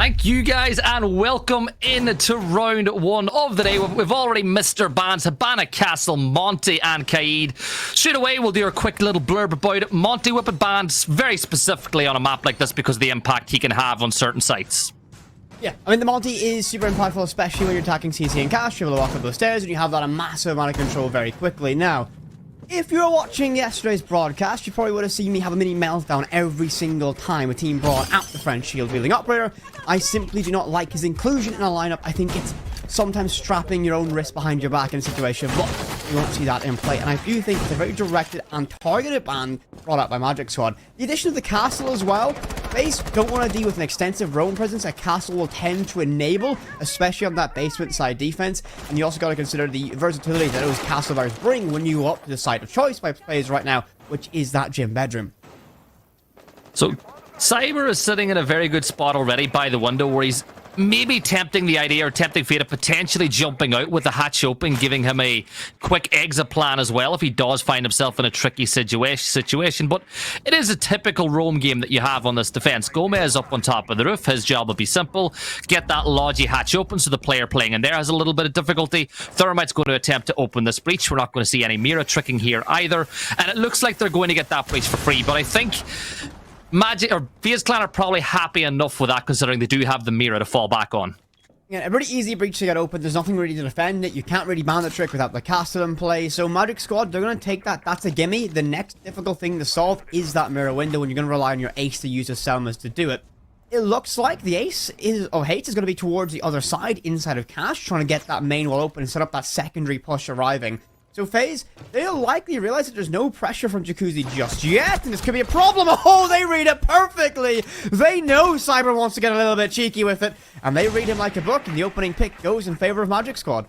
Thank you guys and welcome into round one of the day. We've already missed our bans, Habana Castle, Monty and Kaid. Straight away we'll do a quick little blurb about it. Monty Whippet banned very specifically on a map like this because of the impact he can have on certain sites. Yeah, I mean the Monty is super impactful, especially when you're attacking CC and Cash. You're able to walk up those stairs and you have that a massive amount of control very quickly. Now, if you were watching yesterday's broadcast, you probably would have seen me have a mini meltdown every single time a team brought out the French shield-wielding operator. I simply do not like his inclusion in a lineup. I think it's sometimes strapping your own wrist behind your back in a situation, but you won't see that in play. And I do think it's a very directed and targeted ban brought out by Magic Squad. The addition of the castle as well. FaZe don't want to deal with an extensive roam presence. A castle will tend to enable, especially on that basement side defense. And you also got to consider the versatility that those castle bars bring when you go up to the site of choice by FaZe right now, which is that gym bedroom. So Cyber is sitting in a very good spot already by the window where he's maybe tempting the idea or tempting fate of potentially jumping out with the hatch open, giving him a quick exit plan as well if he does find himself in a tricky situation. But it is a typical roam game that you have on this defense. Gomez up on top of the roof. His job will be simple. Get that Logi hatch open so the player playing in there has a little bit of difficulty. Thermite's going to attempt to open this breach. We're not going to see any Mira tricking here either. And it looks like they're going to get that breach for free. But I think Magic or FaZe Clan are probably happy enough with that, considering they do have the Mira to fall back on. Yeah, a pretty easy breach to get open. There's nothing really to defend it. You can't really ban the trick without the castle in play. So Magic Squad, they're going to take that. That's a gimme. The next difficult thing to solve is that mirror window, and you're going to rely on your ace to use the Selmas to do it. It looks like the ace of Hates is going to be towards the other side, inside of Cash, trying to get that main wall open and set up that secondary push arriving. So FaZe, they'll likely realize that there's no pressure from Jacuzzi just yet, and this could be a problem. Oh, they read it perfectly. They know Cyber wants to get a little bit cheeky with it, and they read him like a book, and the opening pick goes in favor of Magic Squad.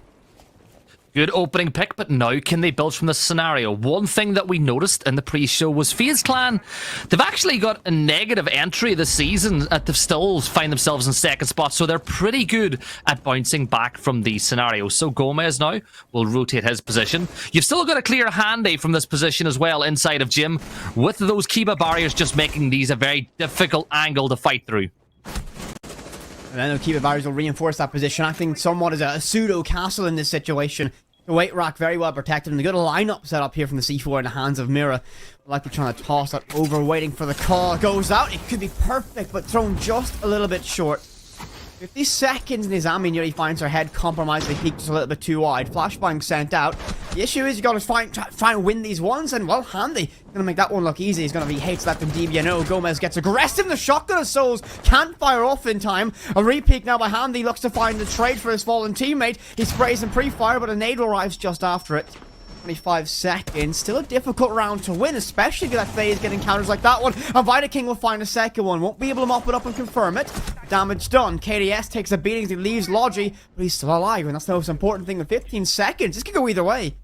Good opening pick, but now can they build from this scenario? One thing that we noticed in the pre-show was FaZe Clan, they've actually got a negative entry this season, they still find themselves in second spot, so they're pretty good at bouncing back from these scenarios. So Gomez now will rotate his position. You've still got a clear Handy from this position as well inside of Gym, with those Kiba barriers just making these a very difficult angle to fight through. And then the Kiba barriers will reinforce that position, acting somewhat as a pseudo castle in this situation. The weight rack very well protected, and the good lineup set up here from the C4 in the hands of Mira. Likely trying to toss that over, waiting for the call. Goes out. It could be perfect, but thrown just a little bit short. 50 seconds, and his Ami nearly finds her head compromised. They peak just a little bit too wide. Flashbang sent out. The issue is you got to try and win these ones, and well, Handy gonna make that one look easy. He's gonna be Hates left in DBNO. Gomez gets aggressive. The shotgun of Souls can't fire off in time. A re-peek now by Handy. Looks to find the trade for his fallen teammate. He sprays him pre-fire, but a nade arrives just after it. 25 seconds. Still a difficult round to win, especially if that FaZe getting counters like that one. And Vita King will find a second one. Won't be able to mop it up and confirm it. Damage done. KDS takes a beating as he leaves Logi, but he's still alive, and that's the most important thing. With 15 seconds, this could go either way.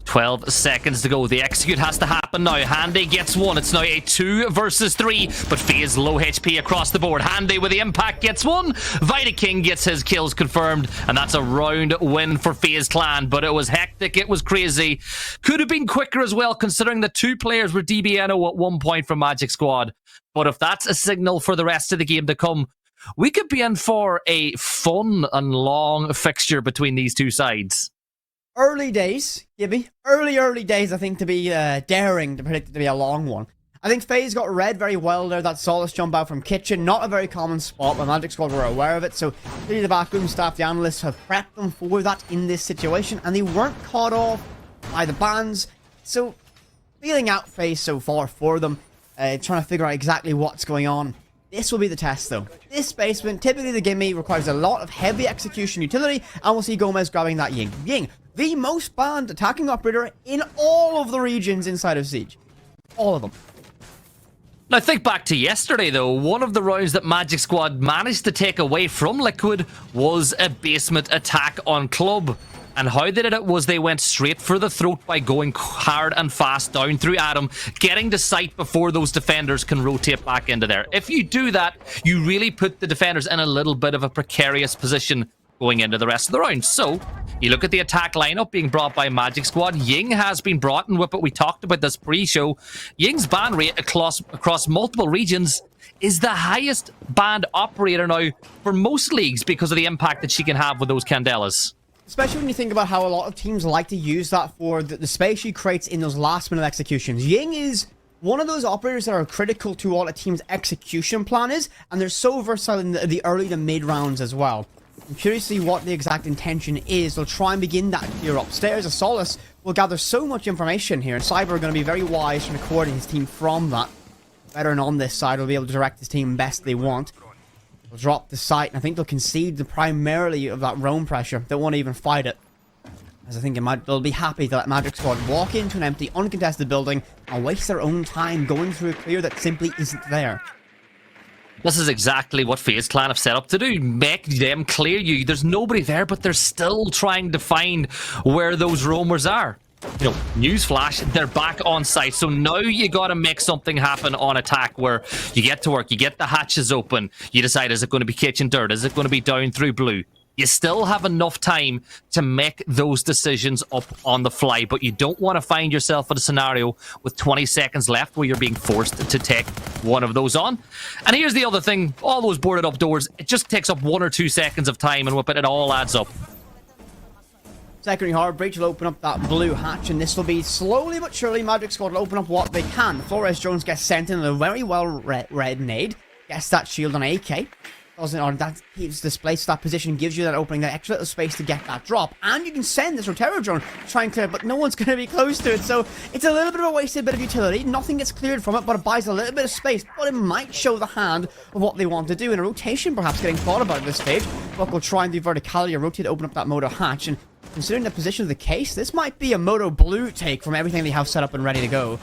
12 seconds to go. The execute has to happen now. Handy gets one. It's now a 2 versus 3, but FaZe low HP across the board. Handy with the impact gets one. Vita King gets his kills confirmed, and that's a round win for FaZe Clan, but it was hectic. It was crazy. Could have been quicker as well, considering the 2 players were DBNO at one point from Magic Squad. But if that's a signal for the rest of the game to come, we could be in for a fun and long fixture between these two sides. Early days, Gibby. Early days, I think, to be daring to predict it to be a long one. I think FaZe got read very well there. That Solace jump out from Kitchen, not a very common spot, but Magic Squad were aware of it. So clearly the backroom staff, the analysts, have prepped them for that in this situation, and they weren't caught off by the bans. So feeling out FaZe so far for them, trying to figure out exactly what's going on. This will be the test, though. This basement, typically the gimme, requires a lot of heavy execution utility, and we'll see Gomez grabbing that Ying. Ying, the most banned attacking operator in all of the regions inside of Siege. All of them. Now think back to yesterday though, one of the rounds that Magic Squad managed to take away from Liquid was a basement attack on Club. And how they did it was they went straight for the throat by going hard and fast down through Adam, getting to sight before those defenders can rotate back into there. If you do that, you really put the defenders in a little bit of a precarious position going into the rest of the round. So you look at the attack lineup being brought by Magic Squad. Ying has been brought in with it. We talked about this pre-show. Ying's ban rate across multiple regions is the highest banned operator now for most leagues because of the impact that she can have with those Candelas. Especially when you think about how a lot of teams like to use that for the space she creates in those last-minute executions. Ying is one of those operators that are critical to what a team's execution plan is, and they're so versatile in the early to mid rounds as well. I'm curious to see what the exact intention is. They'll try and begin that clear upstairs. As Solace will gather so much information here, and Cyber are going to be very wise in recording his team from that. Veteran on this side will be able to direct his team best they want. They'll drop the site, and I think they'll concede the primarily of that roam pressure. They won't even fight it. As I think they'll be happy to let Magic Squad walk into an empty, uncontested building and waste their own time going through a clear that simply isn't there. This is exactly what FaZe Clan have set up to do. Make them clear you. There's nobody there, but they're still trying to find where those roamers are. You know, newsflash, they're back on site. So now you got to make something happen on attack where you get to work, you get the hatches open, you decide, is it going to be kitchen dirt? Is it going to be down through blue? You still have enough time to make those decisions up on the fly, but you don't want to find yourself in a scenario with 20 seconds left where you're being forced to take one of those on. And here's the other thing, all those boarded up doors, it just takes up 1 or 2 seconds of time, and it all adds up. Secondary hard breach will open up that blue hatch, and this will be slowly but surely Magic Squad will open up what they can. Flores Jones gets sent in a very well read nade, gets that shield on AK. Doesn't, or that keeps displaced that position, gives you that opening, that extra little space to get that drop, and you can send this Rotero drone to try and clear it, but no one's going to be close to it, so it's a little bit of a wasted bit of utility. Nothing gets cleared from it, but it buys a little bit of space, but it might show the hand of what they want to do, in a rotation perhaps getting thought about at this stage. Buck will try and do verticality or rotate to open up that Moto hatch, and considering the position of the case, this might be a Moto blue take from everything they have set up and ready to go.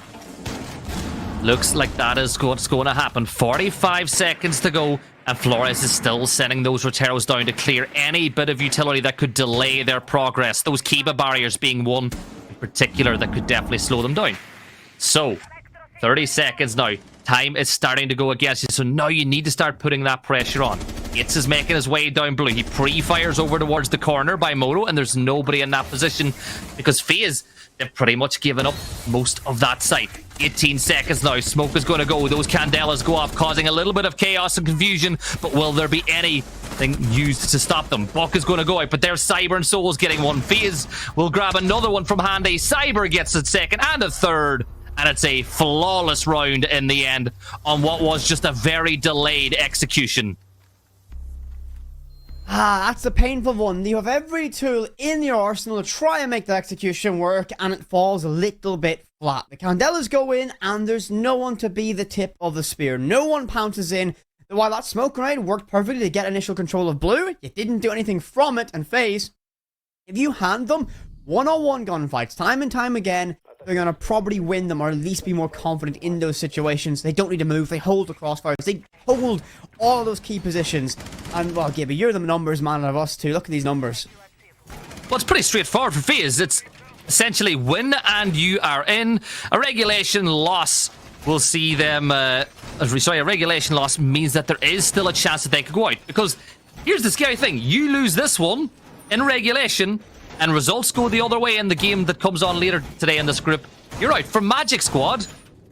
Looks like that is what's going to happen. 45 seconds to go, and Flores is still sending those Roteros down to clear any bit of utility that could delay their progress. Those Kiba barriers being one in particular that could definitely slow them down. So, 30 seconds now. Time is starting to go against you, so now you need to start putting that pressure on. Yates is making his way down blue. He pre-fires over towards the corner by Moto, and there's nobody in that position because FaZe, they've pretty much given up most of that site. 18 seconds now. Smoke is going to go. Those Candelas go off, causing a little bit of chaos and confusion, but will there be anything used to stop them? Buck is going to go out, but there's Cyber and Souls getting one. FaZe will grab another one from Handy. Cyber gets a second and a third, and it's a flawless round in the end on what was just a very delayed execution. That's the painful one. You have every tool in your arsenal to try and make the execution work, and it falls a little bit flat. The Candelas go in, and there's no one to be the tip of the spear. No one pounces in. While that smoke grenade worked perfectly to get initial control of blue, you didn't do anything from it, and FaZe, if you hand them one-on-one gunfights time and time again, they're going to probably win them, or at least be more confident in those situations. They don't need to move. They hold the crossfires. They hold all of those key positions. And, well, Gibby, you're the numbers man of us too. Look at these numbers. Well, it's pretty straightforward for FaZe. It's essentially win and you are in. A regulation loss will see them... a regulation loss means that there is still a chance that they could go out. Because here's the scary thing. You lose this one in regulation, and results go the other way in the game that comes on later today in this group, you're out. For Magic Squad,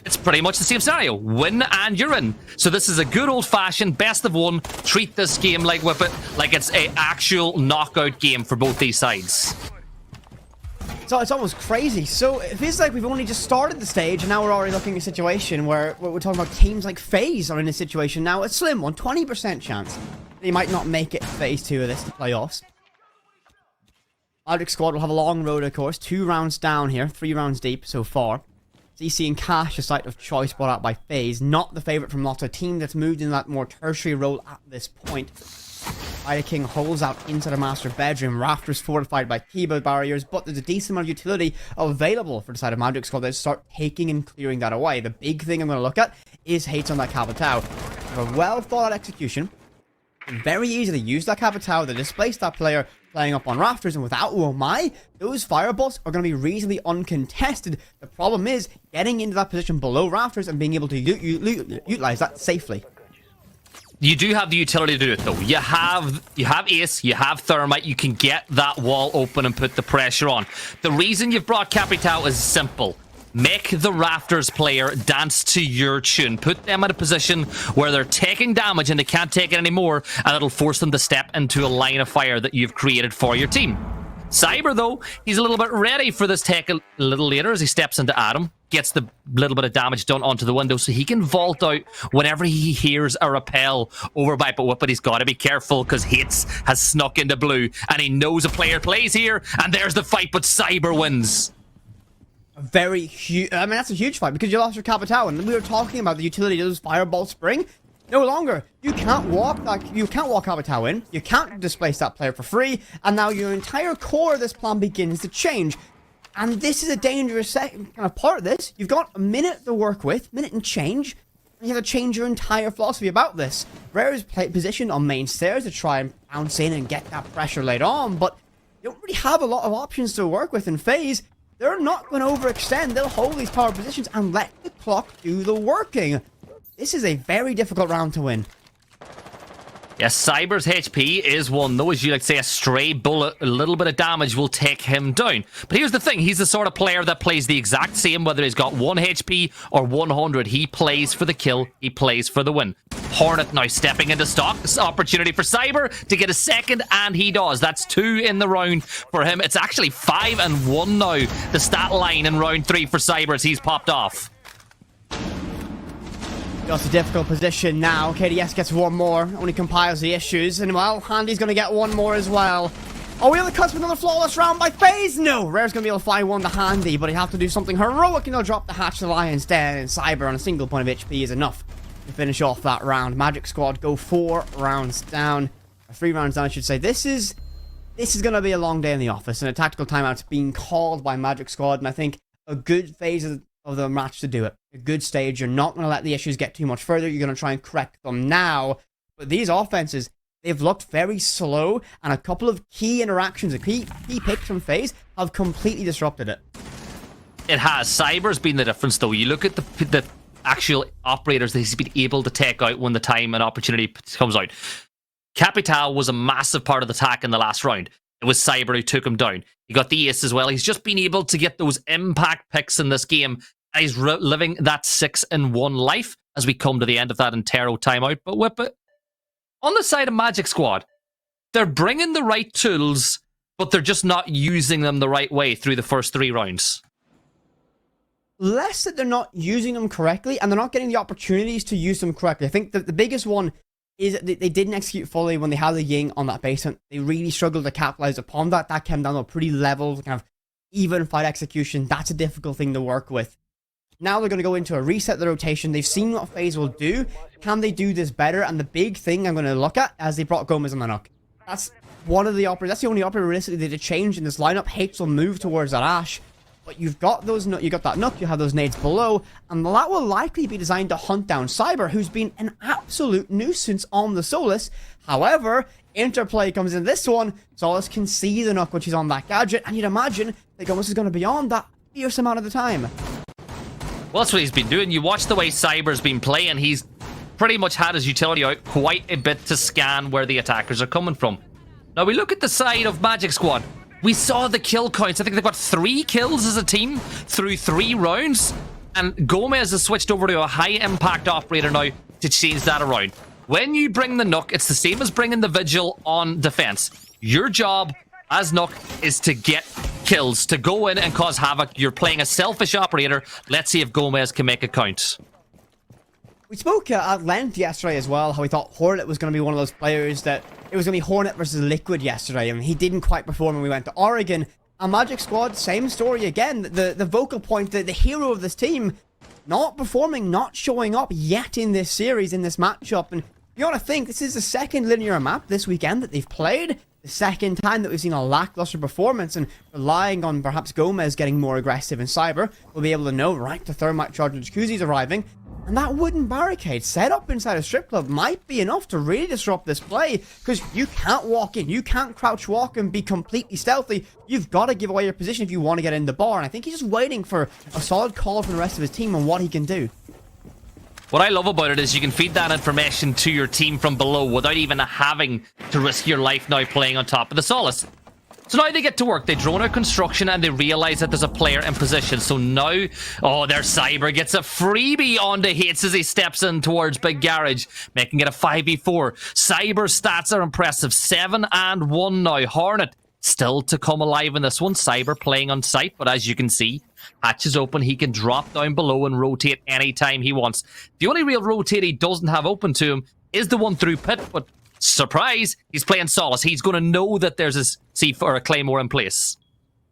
it's pretty much the same scenario. Win and you're in. So this is a good old-fashioned best of one. Treat this game like Whip It, like it's an actual knockout game for both these sides. So it's almost crazy. So it feels like we've only just started the stage, and now we're already looking at a situation where we're talking about teams like FaZe are in a situation now. A slim one, 20% chance. They might not make it phase 2 of this, the playoffs. Magic Squad will have a long road, of course. 2 rounds down here, 3 rounds deep so far. CC and Cash, a site of choice brought out by FaZe. Not the favourite from lots of team that's moved in that more tertiary role at this point. Ida King holds out into the master bedroom. Rafters fortified by keyboard barriers, but there's a decent amount of utility available for the side of Magic Squad. They start taking and clearing that away. The big thing I'm going to look at is hates on that Capitao. A well thought out execution. Very easily use that Capitao to displace that player playing up on rafters, and without Womai, those fireballs are going to be reasonably uncontested. The problem is getting into that position below rafters and being able to utilize that safely. You do have the utility to do it, though. You have Ace, you have Thermite, you can get that wall open and put the pressure on. The reason you've brought Capitao is simple. Make the Rafters player dance to your tune. Put them in a position where they're taking damage and they can't take it anymore, and it'll force them to step into a line of fire that you've created for your team. Cyber, though, he's a little bit ready for this tech a little later as he steps into Adam, gets the little bit of damage done onto the window so he can vault out whenever he hears a rappel over by Whip, but he's got to be careful because Hates has snuck into blue and he knows a player plays here, and there's the fight, but Cyber wins. Very huge. I mean, that's a huge fight because you lost your Capital, and we were talking about the utility of those Fireball Spring. No longer. You can't walk Capital in. You can't displace that player for free, and now your entire core of this plan begins to change. And this is a dangerous kind of part of this. You've got a minute to work with, minute and change, and you have to change your entire philosophy about this. Rare is positioned on main stairs to try and bounce in and get that pressure laid on, but you don't really have a lot of options to work with in FaZe. They're not going to overextend. They'll hold these power positions and let the clock do the working. This is a very difficult round to win. Yes, Cyber's HP is one, though, as you like to say, a stray bullet, a little bit of damage will take him down. But here's the thing, he's the sort of player that plays the exact same, whether he's got 1 HP or 100. He plays for the kill, he plays for the win. Hornet now stepping into stock. This opportunity for Cyber to get a second, and he does. That's 2 in the round for him. It's actually 5 and 1 now, the stat line in round 3 for Cyber as he's popped off. Got a difficult position now. KDS gets one more, only compiles the issues, and well, Handy's going to get one more as well. Are we on the cusp of another flawless round by FaZe? No! Rare's going to be able to find one to Handy, but he'll have to do something heroic and he'll drop the hatch to the Lion's Den, and Cyber on a single point of HP is enough to finish off that round. Magic Squad go 4 rounds down. 3 rounds down, I should say. This is going to be a long day in the office, and a tactical timeout's being called by Magic Squad, and I think a good phase of the match to do it. A good stage. You're not going to let the issues get too much further. You're going to try and correct them now. But these offenses, they've looked very slow, and a couple of key interactions, a key picks from FaZe have completely disrupted it. It has. Cyber's been the difference, though. You look at the actual operators that he's been able to take out when the time and opportunity comes out. Capital was a massive part of the attack in the last round. It was Cyber who took him down. He got the ace as well. He's just been able to get those impact picks in this game. He's living that 6-in-1 life as we come to the end of that Intero timeout. But Whip it. On the side of Magic Squad, they're bringing the right tools, but they're just not using them the right way through the first 3 rounds. Less that they're not using them correctly, and they're not getting the opportunities to use them correctly. I think that the biggest one is that they didn't execute fully when they had the Ying on that basement. They really struggled to capitalize upon that. That came down to a pretty level, kind of even fight execution. That's a difficult thing to work with. Now they're going to go into a reset the rotation. They've seen what FaZe will do. Can they do this better? And the big thing I'm going to look at as they brought Gomez on the knock. That's one of the operators. That's the only operator realistically they did change in this lineup. Hates will move towards that Ash. But you've got those, you got that Nook, you have those nades below, and that will likely be designed to hunt down Cyber, who's been an absolute nuisance on the Solus. However, interplay comes in this one. Solus can see the Nook when she's on that gadget, and you'd imagine that Gomez is going to be on that fierce amount of the time. Well, that's what he's been doing. You watch the way Cyber's been playing. He's pretty much had his utility out quite a bit to scan where the attackers are coming from. Now, we look at the side of Magic Squad. We saw the kill counts. I think they've got 3 kills as a team through 3 rounds. And Gomez has switched over to a high-impact operator now to change that around. When you bring the Nook, it's the same as bringing the Vigil on defense. Your job as Nook is to get kills, to go in and cause havoc. You're playing a selfish operator. Let's see if Gomez can make a count. We spoke at length yesterday as well, how we thought Hornet was going to be one of those players that it was going to be Hornet versus Liquid yesterday, and he didn't quite perform when we went to Oregon. And Magic Squad, same story again. The vocal point, the hero of this team, not performing, not showing up yet in this series, in this matchup. And you got to think, this is the second linear map this weekend that they've played. The second time that we've seen a lackluster performance, and relying on perhaps Gomez getting more aggressive in Cyber, we'll be able to know, right, the thermite charge and Jacuzzi's arriving. And that wooden barricade set up inside a strip club might be enough to really disrupt this play, because you can't walk in, you can't crouch walk and be completely stealthy. You've got to give away your position if you want to get in the bar, and I think he's just waiting for a solid call from the rest of his team on what he can do. What I love about it is you can feed that information to your team from below without even having to risk your life now playing on top of the Solus. So now they get to work. They drone out construction and they realize that there's a player in position. So now, oh, their Cyber gets a freebie onto Hates as he steps in towards Big Garage, making it a 5v4. Cyber's stats are impressive. 7 and 1 now. Hornet still to come alive in this one. Cyber playing on site, but as you can see, hatch is open. He can drop down below and rotate anytime he wants. The only real rotate he doesn't have open to him is the one through pit, but surprise, he's playing Solace. He's going to know that there's a C4 or a Claymore in place.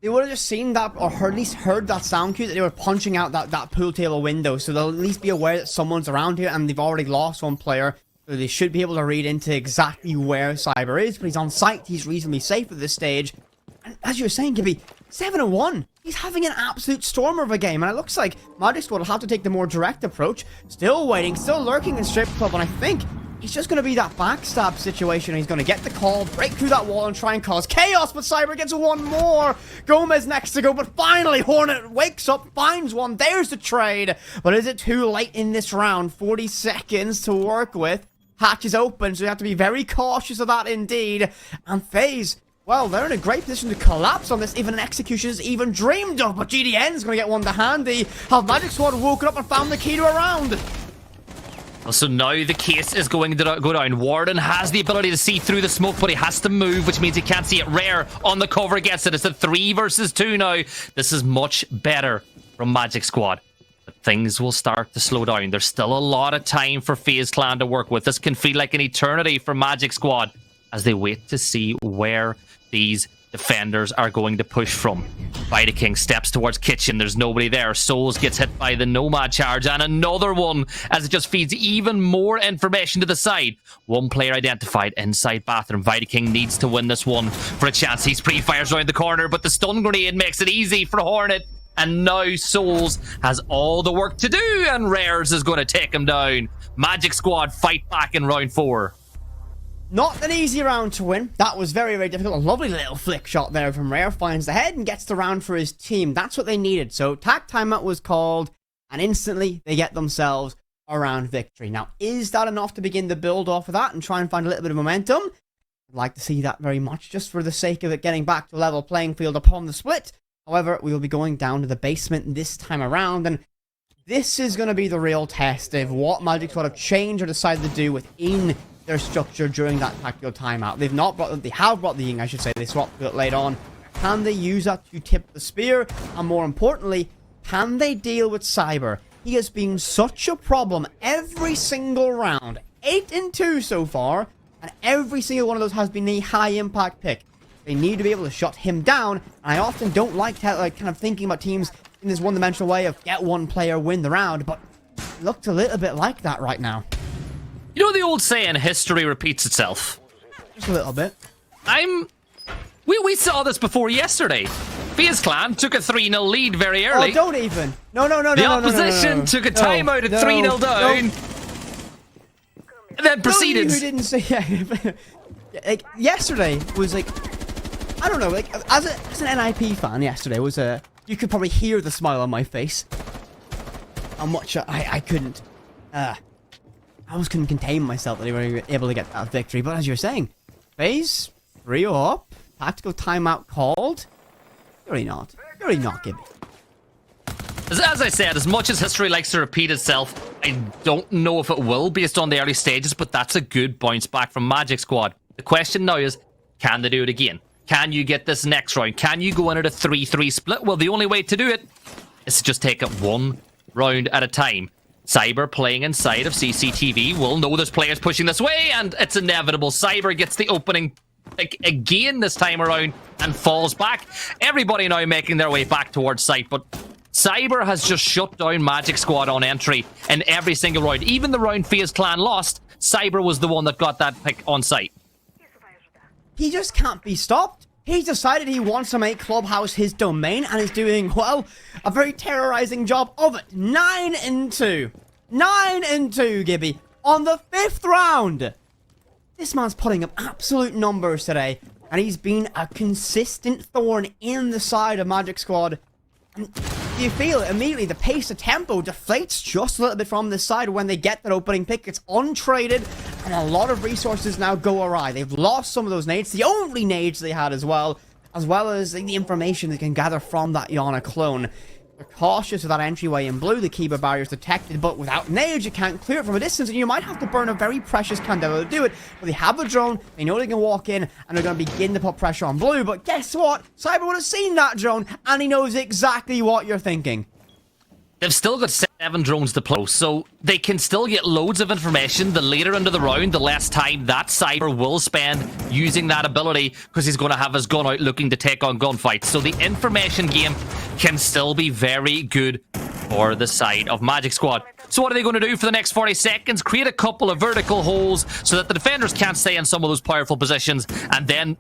They would have just seen that, or at least heard that sound cue that they were punching out that pool table window, so they'll at least be aware that someone's around here, and they've already lost one player, so they should be able to read into exactly where Cyber is, but he's on site, he's reasonably safe at this stage, and as you were saying, Gibby, 7 and 1. He's having an absolute stormer of a game, and it looks like Magic Squad will have to take the more direct approach, still waiting, still lurking in Strip Club, and I think he's just going to be that backstab situation. He's going to get the call, break through that wall, and try and cause chaos, but Cyber gets one more. Gomez next to go, but finally Hornet wakes up, finds one. There's the trade, but is it too late in this round? 40 seconds to work with. Hatch is open, so you have to be very cautious of that indeed. And FaZe, well, they're in a great position to collapse on this. Even an execution is even dreamed of, but GDN's going to get one to handy. Have Magic Squad woken up and found the key to a round? So now the case is going to go down. Warden has the ability to see through the smoke, but he has to move, which means he can't see it. Rare on the cover gets it. It's a 3 versus 2 now. This is much better from Magic Squad. But things will start to slow down. There's still a lot of time for FaZe Clan to work with. This can feel like an eternity for Magic Squad as they wait to see where these defenders are going to push from. King steps towards Kitchen. There's nobody there. Souls gets hit by the Nomad charge, and another one as it just feeds even more information to the side. One player identified inside bathroom. King needs to win this one for a chance. He's pre-fires around the corner, but the stun grenade makes it easy for Hornet. And now Souls has all the work to do, and Rares is going to take him down. Magic Squad fight back in round 4. Not an easy round to win. That was very, very difficult. A lovely little flick shot there from Rare. Finds the head and gets the round for his team. That's what they needed. So tack timeout was called, and instantly they get themselves a round victory. Now, is that enough to begin the build off of that and try and find a little bit of momentum? I'd like to see that very much, just for the sake of it getting back to a level playing field upon the split. However, we will be going down to the basement this time around, and this is going to be the real test of what Magic Squad have changed or decided to do within their structure during that tactical timeout. They have brought the Ying, I should say. They swapped it late on. Can they use that to tip the spear? And more importantly, can they deal with Cyber? He has been such a problem every single round. 8 and 2 so far, and every single one of those has been a high impact pick. They need to be able to shut him down, and I often don't like kind of thinking about teams in this one-dimensional way of get one player, win the round, but it looked a little bit like that right now. You know the old saying, history repeats itself? Just a little bit. We saw this before yesterday. FaZe Clan took a 3-0 lead very early. Oh, don't even. No. The opposition took a timeout at 3-0 down. And then proceeded. Who didn't say, yeah. Like, yesterday was like, I don't know, like, as an NIP fan, yesterday was you could probably hear the smile on my face. How much I couldn't, I almost couldn't contain myself that they were able to get that victory. But as you're saying, FaZe 3 up, tactical timeout called. You're not giving. As I said, as much as history likes to repeat itself, I don't know if it will based on the early stages, but that's a good bounce back from Magic Squad. The question now is, can they do it again? Can you get this next round? Can you go in at a 3-3 split? Well, the only way to do it is to just take it one round at a time. Cyber playing inside of CCTV will know there's players pushing this way, and it's inevitable. Cyber gets the opening pick again this time around and falls back. Everybody now making their way back towards site, but Cyber has just shut down Magic Squad on entry in every single round. Even the round FaZe Clan lost, Cyber was the one that got that pick on site. He just can't be stopped. He's decided he wants to make Clubhouse his domain and is doing, well, a very terrorizing job of it. 9 and 2. 9 and 2, Gibby. On the 5th round. This man's putting up absolute numbers today. And he's been a consistent thorn in the side of Magic Squad. And you feel it immediately. The pace, the tempo deflates just a little bit from this side when they get that opening pick. It's untraded, and a lot of resources now go awry. They've lost some of those nades, the only nades they had as well. as well as the information they can gather from that Yana clone. They're cautious of that entryway in blue. The Kiba barrier's detected, but without nades, you can't clear it from a distance, and you might have to burn a very precious Candela to do it. But they have the drone, they know they can walk in, and they're going to begin to put pressure on blue. But guess what? Cyber would have seen that drone, and he knows exactly what you're thinking. They've still got 7 drones to play, so they can still get loads of information. The later into the round, the less time that Cyber will spend using that ability, because he's going to have his gun out looking to take on gunfights. So the information game can still be very good for the side of Magic Squad. So what are they going to do for the next 40 seconds? Create a couple of vertical holes so that the defenders can't stay in some of those powerful positions, and then...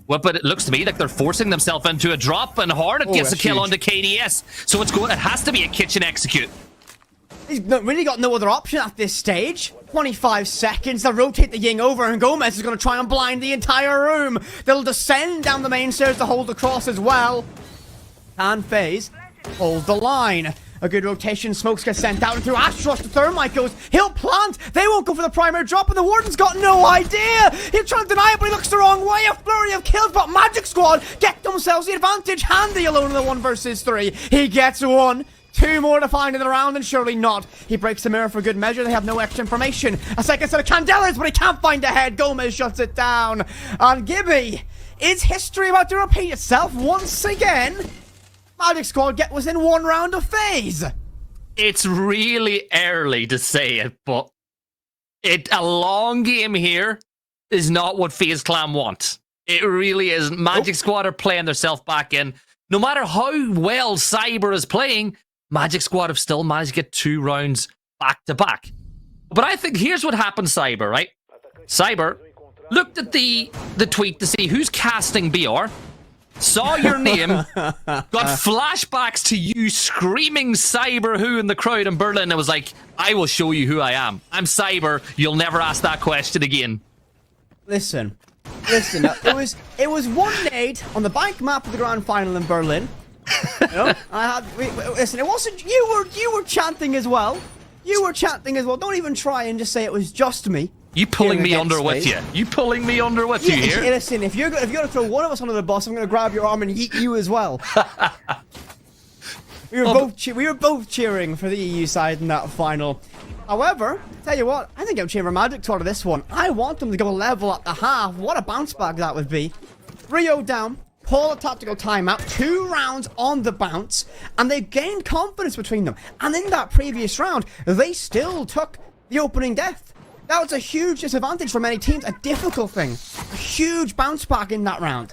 Well, but it looks to me like they're forcing themselves into a drop, and Hornet gets a kill onto KDS. So it has to be a kitchen execute. He's really got no other option at this stage. 25 seconds, they'll rotate the Ying over, and Gomez is going to try and blind the entire room. They'll descend down the main stairs to hold the cross as well. Can FaZe hold the line? A good rotation, smokes get sent out through Astros. The Thermite goes, he'll plant. They won't go for the primary drop, and the Warden's got no idea. He'll try to deny it, but he looks the wrong way. A flurry of kills, but Magic Squad get themselves the advantage. Handy alone in the 1 versus 3. He gets 1. 2 more to find in the round, and surely not. He breaks the mirror for good measure. They have no extra information. A second set of Candelas, but he can't find the head. Gomez shuts it down. And Gibby, is history about to repeat itself once again? Magic Squad get within 1 round of FaZe. It's really early to say it, but a long game here is not what FaZe Clan wants. It really isn't. Magic Squad are playing themselves back in. No matter how well Cyber is playing, Magic Squad have still managed to get 2 rounds back to back. But I think here's what happened, Cyber, right? Cyber looked at the tweet to see who's casting BR. Saw your name, got flashbacks to you screaming Cyber who in the crowd in Berlin, and was like, I will show you who I am. I'm Cyber. You'll never ask that question again. Listen, it was 1 nade on the bank map of the grand final in Berlin. You know, listen, it wasn't you were chanting as well. You were chanting as well. Don't even try and just say it was just me. You pulling me under with you. You pulling me under with you here. Listen, if you're going to throw one of us under the bus, I'm going to grab your arm and yeet you as well. We were both cheering for the EU side in that final. However, tell you what, I think I'm cheering for Magic out of this one. I want them to go level at the half. What a bounce back that would be. Rio down. Call a tactical timeout, 2 rounds on the bounce, and they gained confidence between them. And in that previous round, they still took the opening death. That was a huge disadvantage for many teams, a difficult thing. A huge bounce back in that round.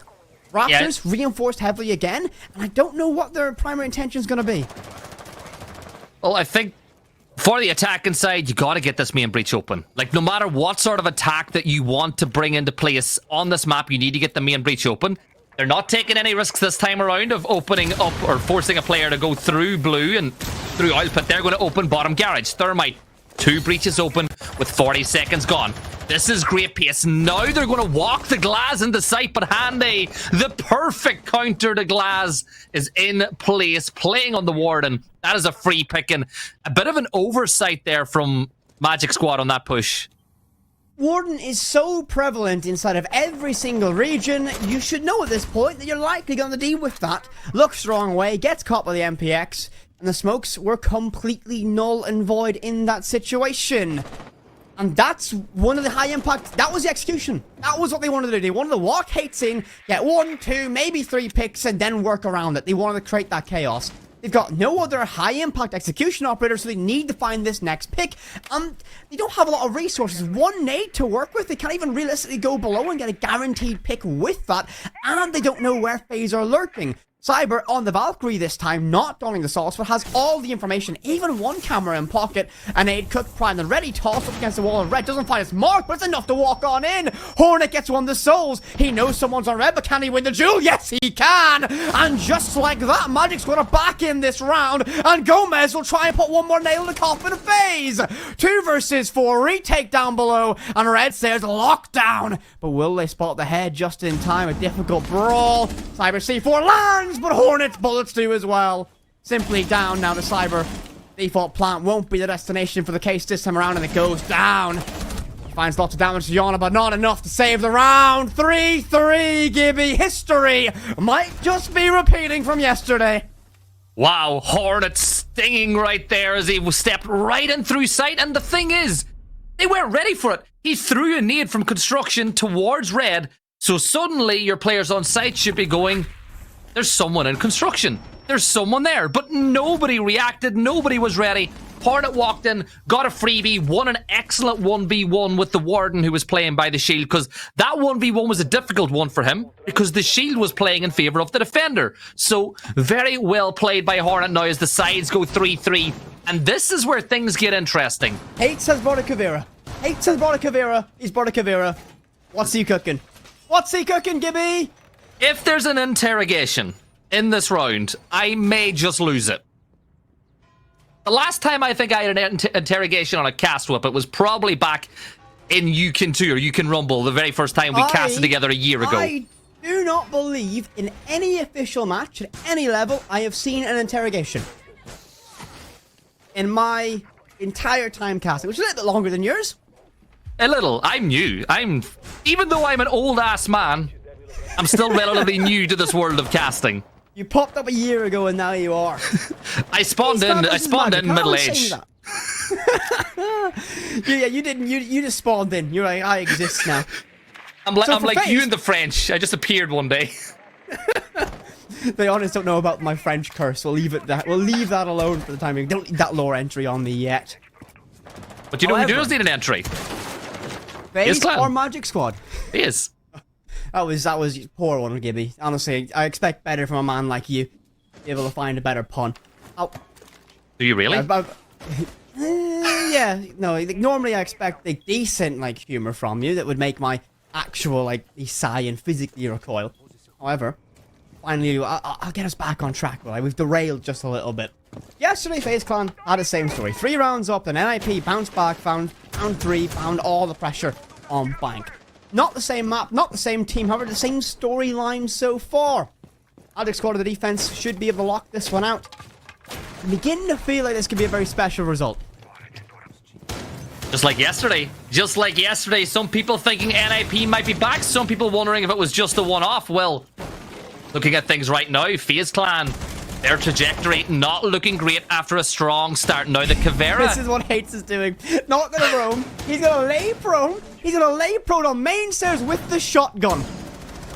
Raptors reinforced heavily again, and I don't know what their primary intention is going to be. Well, I think for the attacking side, you got to get this main breach open. Like, no matter what sort of attack that you want to bring into place on this map, you need to get the main breach open. They're not taking any risks this time around of opening up or forcing a player to go through blue and through oil pit. They're going to open bottom garage. Thermite. 2 breaches open with 40 seconds gone. This is great pace. Now they're going to walk the glass into sight, but Handy, the perfect counter to glass, is in place, playing on the Warden. That is a free pick, and a bit of an oversight there from Magic Squad on that push. Warden is so prevalent inside of every single region, you should know at this point that you're likely going to deal with that. Looks the wrong way, gets caught by the MPX, and the smokes were completely null and void in that situation. And that's one of the high impact. That was the execution. That was what they wanted to do. They wanted to walk hates in, get 1, 2, maybe 3 picks, and then work around it. They wanted to create that chaos. They've got no other high impact execution operators, so they need to find this next pick. They don't have a lot of resources. 1 nade to work with. They can't even realistically go below and get a guaranteed pick with that. And they don't know where FaZe are lurking. Cyber on the Valkyrie this time, not donning the sauce, but has all the information, even 1 camera in pocket. An aid cooked, primed and ready, tossed up against the wall of red, doesn't find its mark, but it's enough to walk on in. Hornet gets 1 of the souls. He knows someone's on red, but can he win the duel? Yes, he can! And just like that, Magic Squad are back in this round, and Gomez will try and put 1 more nail in the coffin of FaZe. 2 versus 4, retake down below, and red says lockdown. But will they spot the head just in time? A difficult brawl. Cyber C4 lands! But Hornet's bullets do as well. Simply down now to Cyber. Default plant won't be the destination for the case this time around, and it goes down. finds lots of damage to Yana, but not enough to save the round. 3-3, Gibby. History might just be repeating from yesterday. Wow, Hornet stinging right there as he stepped right in through sight. And the thing is, they weren't ready for it. He threw a nade from construction towards red. So suddenly your players on site should be going, there's someone in construction. There's someone there. But nobody reacted. Nobody was ready. Hornet walked in, got a freebie, won an excellent 1v1 with the Warden who was playing by the shield, because that 1v1 was a difficult one for him because the shield was playing in favor of the defender. So very well played by Hornet now as the sides go 3-3. And this is where things get interesting. Hates has brought a Kavira. Hates has brought a Kavira. He's brought a Kavira. What's he cooking? What's he cooking, Gibby? If there's an interrogation in this round, I may just lose it. The last time I think I had an interrogation on a cast whip, it was probably back in You Can 2 or You Can Rumble, the very first time we casted together a year ago. I do not believe in any official match at any level I have seen an interrogation. In my entire time casting, which is a little bit longer than yours. A little. I'm new. Even though I'm an old-ass man, I'm still relatively new to this world of casting. You popped up a year ago and now you are. I spawned in middle age. Yeah, you didn't. You just spawned in. You're like, I exist now. I'm like FaZe, you in the French. I just appeared one day. The audience don't know about my French curse. We'll leave that alone for the time being. Don't need that lore entry on me yet. But you know who does need an entry? FaZe or Magic Squad? Yes. That was poor one, Gibby. Honestly, I expect better from a man like you. Be able to find a better pun. Oh. Do you really? Yeah. No, like, normally I expect a decent humor from you that would make my actual sigh and physically recoil. However, finally, I'll get us back on track. Well, we've derailed just a little bit. Yesterday, FaZe Clan had the same story. 3 rounds up, then NIP bounced back, found round 3, found all the pressure on Bank. Not the same map, not the same team, however, the same storyline so far. Magic Squad of the defense should be able to lock this one out. I'm beginning to feel like this could be a very special result. Just like yesterday, some people thinking NIP might be back, some people wondering if it was just a one-off. Well, looking at things right now, FaZe Clan, their trajectory not looking great after a strong start. Now the Kavira. This is what Hates is doing. Not gonna roam. He's gonna lay prone. He's gonna lay prone on main stairs with the shotgun.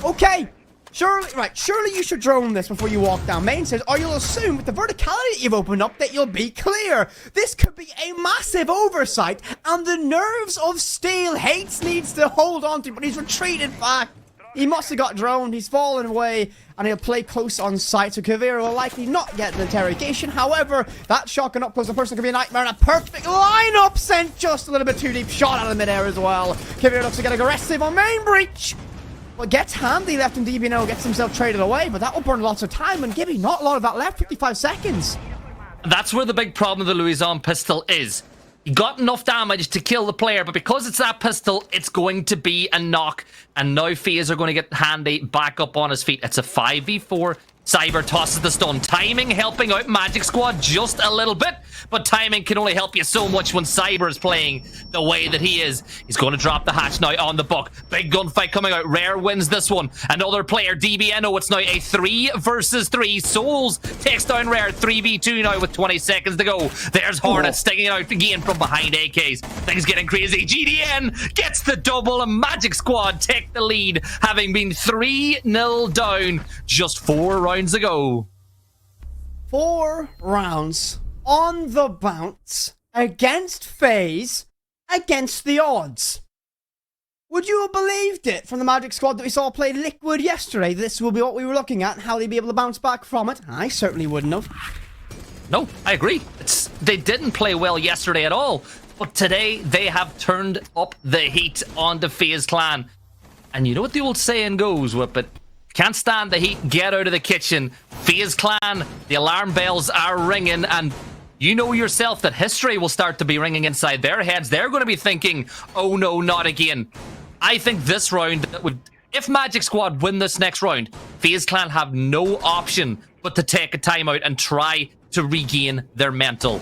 Okay. Surely you should drone this before you walk down main stairs, or you'll assume with the verticality that you've opened up that you'll be clear. This could be a massive oversight, and the nerves of steel Hates needs to hold on to, but he's retreated back. He must have got droned, he's fallen away, and he'll play close on sight, so Kavira will likely not get an interrogation. However, that shotgun up close to person could be a nightmare, and a perfect lineup sent just a little bit too deep, shot out of midair as well. Kavira looks to get aggressive on main breach, but gets handy left in DBNO, gets himself traded away, but that will burn lots of time, and Gibby, not a lot of that left, 55 seconds. That's where the big problem with the Louison pistol is. He got enough damage to kill the player, but because it's that pistol, it's going to be a knock. And now FaZe are going to get Handy back up on his feet. It's a 5v4. Cyber tosses the stun. Timing helping out Magic Squad just a little bit, but timing can only help you so much when Cyber is playing the way that he is. He's going to drop the hatch now on the buck. Big gunfight coming out. Rare wins this one. Another player, DBNO. It's now a 3 versus 3. Souls takes down Rare. 3v2 now with 20 seconds to go. There's Hornet stinging out again from behind AKs. Things getting crazy. GDN gets the double, and Magic Squad take the lead, having been 3-0 down just 4 rounds ago. 4 rounds on the bounce against FaZe, against the odds. Would you have believed it from the Magic Squad that we saw play Liquid yesterday? This will be what we were looking at and how they'd be able to bounce back from it. I certainly wouldn't have. No, I agree. They didn't play well yesterday at all, but today they have turned up the heat on the FaZe Clan. And you know what the old saying goes, Whip It? Can't stand the heat, get out of the kitchen. FaZe Clan, the alarm bells are ringing, and you know yourself that history will start to be ringing inside their heads. They're going to be thinking, oh no, not again. I think this round, if Magic Squad win this next round, FaZe Clan have no option but to take a timeout and try to regain their mental.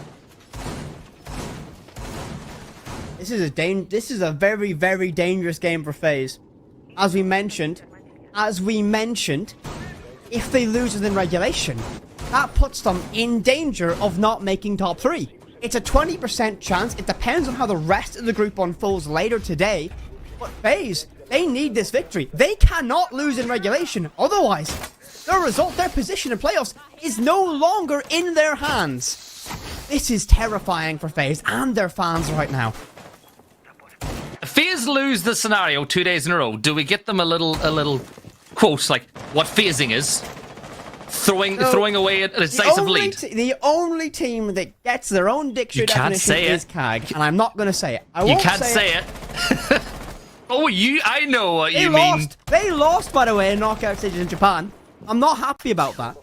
This is a very, very dangerous game for FaZe. As we mentioned, if they lose within regulation, that puts them in danger of not making top 3. It's a 20% chance. It depends on how the rest of the group unfolds later today. But FaZe, they need this victory. They cannot lose in regulation. Otherwise, their position in playoffs is no longer in their hands. This is terrifying for FaZe and their fans right now. FaZe lose the scenario 2 days in a row. Do we get them a little quote like what phasing is? Throwing away a decisive lead. The only team that gets their own dictionary definition is CAG, and I'm not going to say it. You can't say it. Oh, I know what you mean. They lost, by the way, in knockout stages in Japan. I'm not happy about that.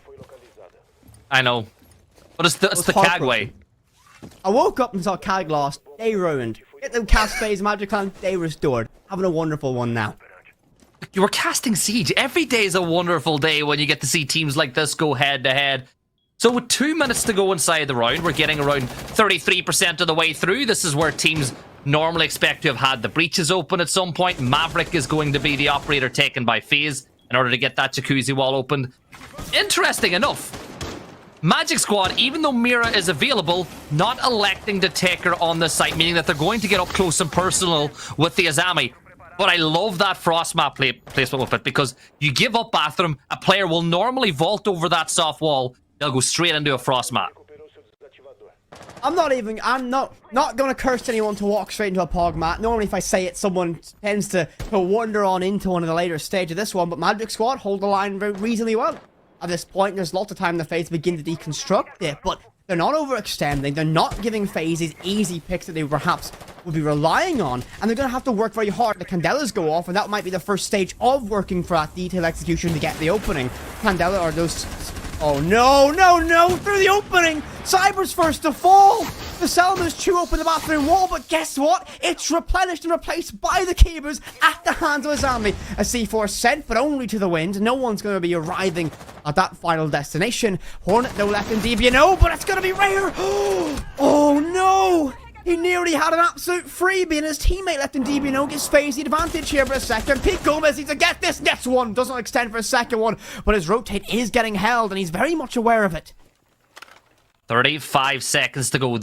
I know. But it's the CAG way. I woke up and saw CAG lost. They ruined. Get them cast FaZe Magic Clan. They restored. Having a wonderful one now. You were casting Siege. Every day is a wonderful day when you get to see teams like this go head to head. So with 2 minutes to go inside the round, we're getting around 33% of the way through. This is where teams normally expect to have had the breaches open at some point. Maverick is going to be the operator taken by FaZe in order to get that jacuzzi wall opened. Interesting enough, Magic Squad, even though Mira is available, not electing to take her on the site, meaning that they're going to get up close and personal with the Azami. But I love that frost map placement with it, because you give up bathroom, a player will normally vault over that soft wall, they'll go straight into a frost map. I'm not going to curse anyone to walk straight into a pog mat. Normally if I say it, someone tends to wander on into one of the later stage of this one, but Magic Squad hold the line very reasonably well. At this point, there's lots of time the FaZe begin to deconstruct it, but they're not overextending, they're not giving FaZe these easy picks that they perhaps would be relying on, and they're going to have to work very hard. The Candelas go off, and that might be the first stage of working for that detailed execution to get the opening. Candela are those... Oh no, through the opening! Cyber's first to fall! The Selmas chew open the bathroom wall, but guess what? It's replenished and replaced by the Keepers at the hands of Azami. A C4 sent, but only to the wind. No one's going to be arriving at that final destination. Hornet no left in DBNO, but it's going to be rare! Oh no! He nearly had an absolute freebie, and his teammate left in DBNO gets FaZe the advantage here for a second. Pete Gomez needs to get this next one. Doesn't extend for a second one, but his rotate is getting held, and he's very much aware of it. 35 seconds to go.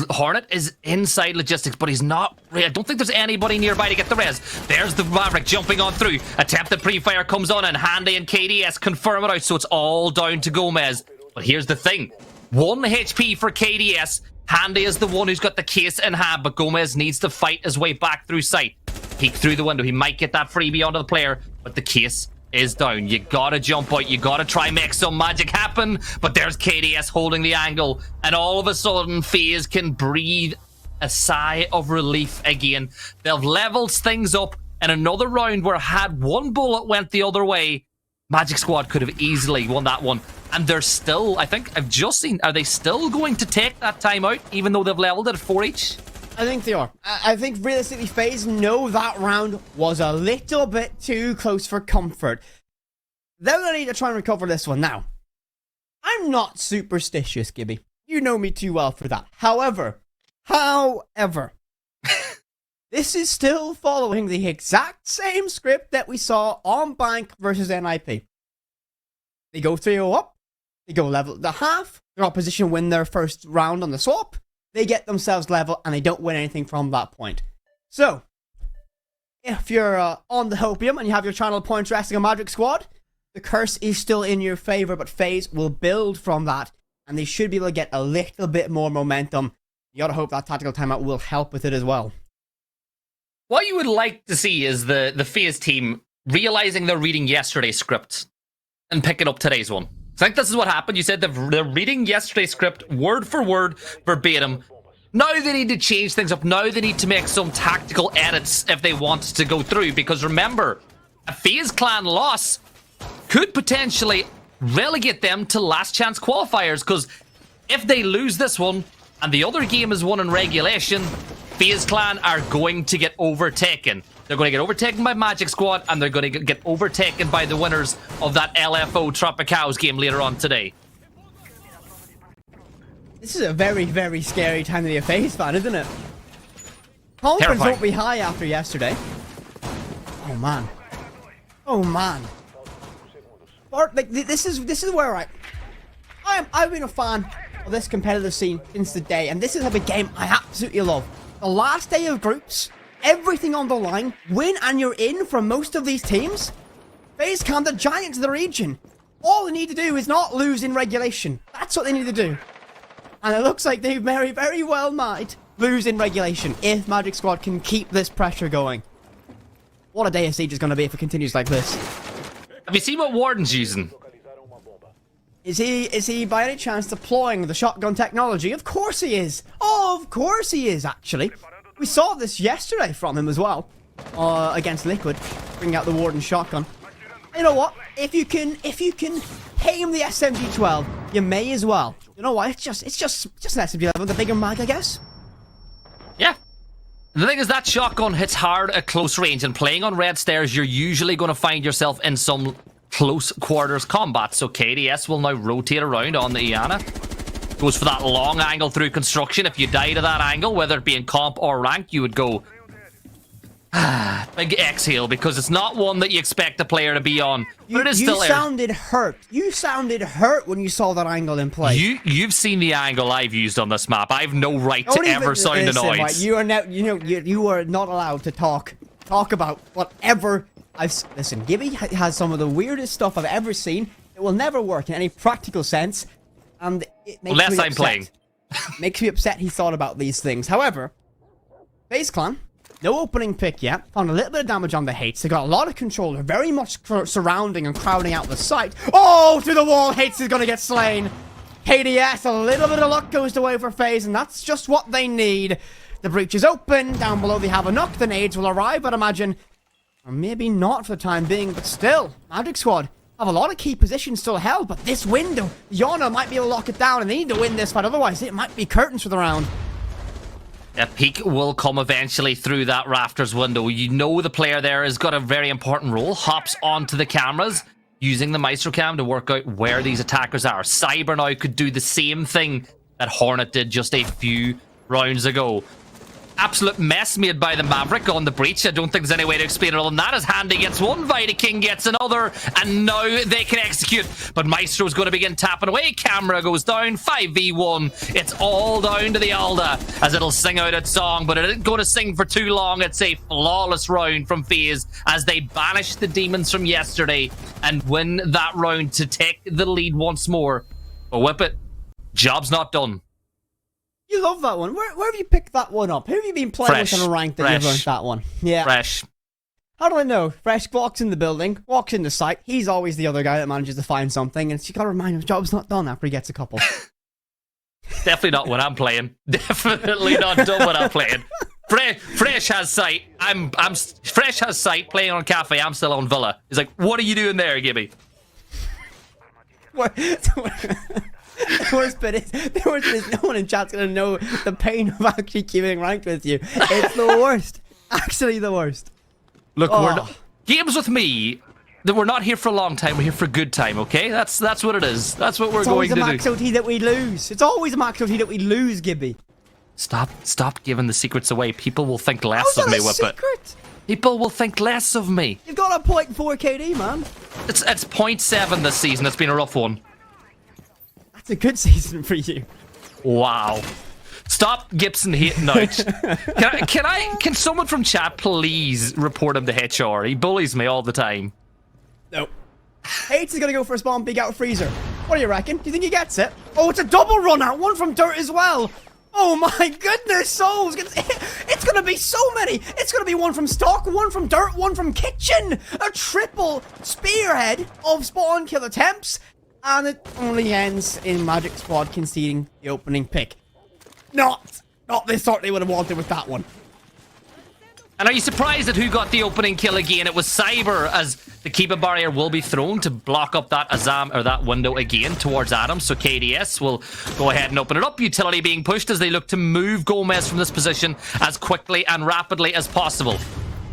Hornet is inside logistics, but he's not. I don't think there's anybody nearby to get the res. There's the Maverick jumping on through. Attempted pre-fire comes on, and Handy and KDS confirm it out, so it's all down to Gomez. But here's the thing. 1 HP for KDS. Handy is the one who's got the case in hand, but Gomez needs to fight his way back through sight. Peek through the window. He might get that freebie onto the player, but the case is down. You gotta jump out. You gotta try make some magic happen. But there's KDS holding the angle, and all of a sudden, FaZe can breathe a sigh of relief again. They've leveled things up in another round where had one bullet went the other way, Magic Squad could have easily won that one. And they're still, I think, I've just seen, are they still going to take that time out, even though they've leveled it at 4 each? I think they are. I think realistically, FaZe know that round was a little bit too close for comfort. They're going to need to try and recover this one. Now, I'm not superstitious, Gibby. You know me too well for that. However, this is still following the exact same script that we saw on Bank versus NIP. They go 3-0 up. They go level the half. Their opposition win their first round on the swap. They get themselves level, and they don't win anything from that point. So, if you're on the Hopium and you have your channel points resting on Magic Squad, the curse is still in your favor, but FaZe will build from that, and they should be able to get a little bit more momentum. You gotta hope that tactical timeout will help with it as well. What you would like to see is the FaZe team realizing they're reading yesterday's script and picking up today's one. I think this is what happened. You said they're reading yesterday's script word for word, verbatim. Now they need to change things up. Now they need to make some tactical edits if they want to go through. Because remember, a FaZe clan loss could potentially relegate them to last chance qualifiers. Because if they lose this one and the other game is won in regulation, FaZe clan are going to get overtaken. They're going to get overtaken by Magic Squad, and they're going to get overtaken by the winners of that LFO Tropicals game later on today. This is a very, very scary time to be a FaZe fan, isn't it? Confidence Terrifying. won't be high after yesterday. Oh man. Oh man. Like this is where I've been a fan of this competitive scene since the day, and this is a big game I absolutely love. The last day of groups, everything on the line, win and you're in for most of these teams. FaZe Clan, the giants of the region. All they need to do is not lose in regulation. That's what they need to do. And it looks like they very, very well might lose in regulation if Magic Squad can keep this pressure going. What a day of Siege is going to be if it continues like this. Have you seen what Warden's using? Is he by any chance deploying the shotgun technology? Of course he is. Oh, of course he is, actually. We saw this yesterday from him as well. Against Liquid. Bring out the Warden shotgun. You know what? If you can aim the SMG-12, you may as well. You know what? It's just an SMG-11, the bigger mag, I guess. Yeah. The thing is, that shotgun hits hard at close range, and playing on red stairs, you're usually going to find yourself in some close quarters combat. So KDS will now rotate around on the Iana. Goes for that long angle through construction. If you die to that angle, whether it be in comp or rank, you would go big exhale, because it's not one that you expect a player to be on. But it is still You sounded hurt. You sounded hurt when you saw that angle in play. You've seen the angle I've used on this map. I have no right to ever sound annoyed. Right, you are now, you are not allowed to talk about whatever. Listen, Gibby has some of the weirdest stuff I've ever seen. It will never work in any practical sense, and it makes me upset. playing. Makes me upset he thought about these things. However, FaZe Clan, no opening pick yet. Found a little bit of damage on the Hates. They got a lot of control. They're very much surrounding and crowding out the site. Oh, through the wall. Hates is going to get slain. KDS, a little bit of luck goes the way for FaZe, and that's just what they need. The breach is open. Down below they have a knock. The nades will arrive, I'd imagine. Or maybe not for the time being, but still, Magic Squad have a lot of key positions still held, but this window, Yana might be able to lock it down, and they need to win this fight, otherwise it might be curtains for the round. A peek will come eventually through that rafters window. You know the player there has got a very important role. Hops onto the cameras, using the Maestro Cam to work out where these attackers are. Cyber now could do the same thing that Hornet did just a few rounds ago. Absolute mess made by the Maverick on the breach. I don't think there's any way to explain it other than that. As Handy gets one, Vita King gets another, and now they can execute. But Maestro's going to begin tapping away. Camera goes down, 5v1. It's all down to the Alda as it'll sing out its song, but it isn't going to sing for too long. It's a flawless round from FaZe as they banish the demons from yesterday and win that round to take the lead once more. But whip it. Job's not done. You love that one. Where have you picked that one up? Who have you been playing with on a rank that you've learned that one? Yeah. Fresh. How do I know? Fresh walks in the building, walks in the site. He's always the other guy that manages to find something, and you gotta remind him his job's not done after he gets a couple. Definitely not when I'm playing. Definitely not done when I'm playing. Fresh has sight. I'm Fresh has sight playing on Cafe. I'm still on Villa. He's like, what are you doing there, Gibby? What? The worst bit is no one in chat's gonna know the pain of actually keeping ranked with you. It's the worst. Actually the worst. Look, we're not, games with me, that we're not here for a long time, we're here for a good time, okay? That's what it is. That's what we're going to do. It's always a max OT that we lose. It's always a max OT that we lose, Gibby. Stop giving the secrets away. People will think less of me, Whippet. People will think less of me. You've got a 0.4 KD, man. It's 0.7 this season. It's been a rough one. It's a good season for you. Wow. Stop Gibson hating out. Can someone from chat please report him to HR? He bullies me all the time. No. Hates is gonna go for a spawn big out freezer. What do you reckon? Do you think he gets it? Oh, it's a double run out. One from dirt as well. Oh my goodness, souls. It's gonna be so many. It's gonna be one from stock, one from dirt, one from kitchen. A triple spearhead of spawn kill attempts. And it only ends in Magic Squad conceding the opening pick. Not the sort they would have wanted with that one. And are you surprised at who got the opening kill again? It was Cyber, as the keeper barrier will be thrown to block up that Azam, or that window again towards Adam. So KDS will go ahead and open it up. Utility being pushed as they look to move Gomez from this position as quickly and rapidly as possible.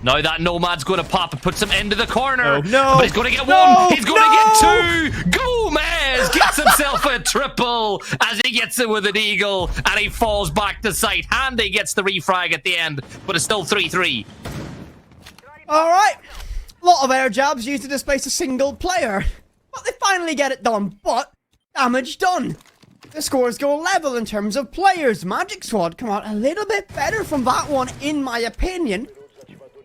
Now that Nomad's going to pop and puts him into the corner. Oh, no. But he's going to get No. one. He's going to get two. Gomez gets himself a triple as he gets it with an eagle. And he falls back to sight. Handy gets the refrag at the end. But it's still 3-3. All right. A lot of air jabs used to displace a single player. But they finally get it done. But damage done. The scores go level in terms of players. Magic Squad come out a little bit better from that one, in my opinion.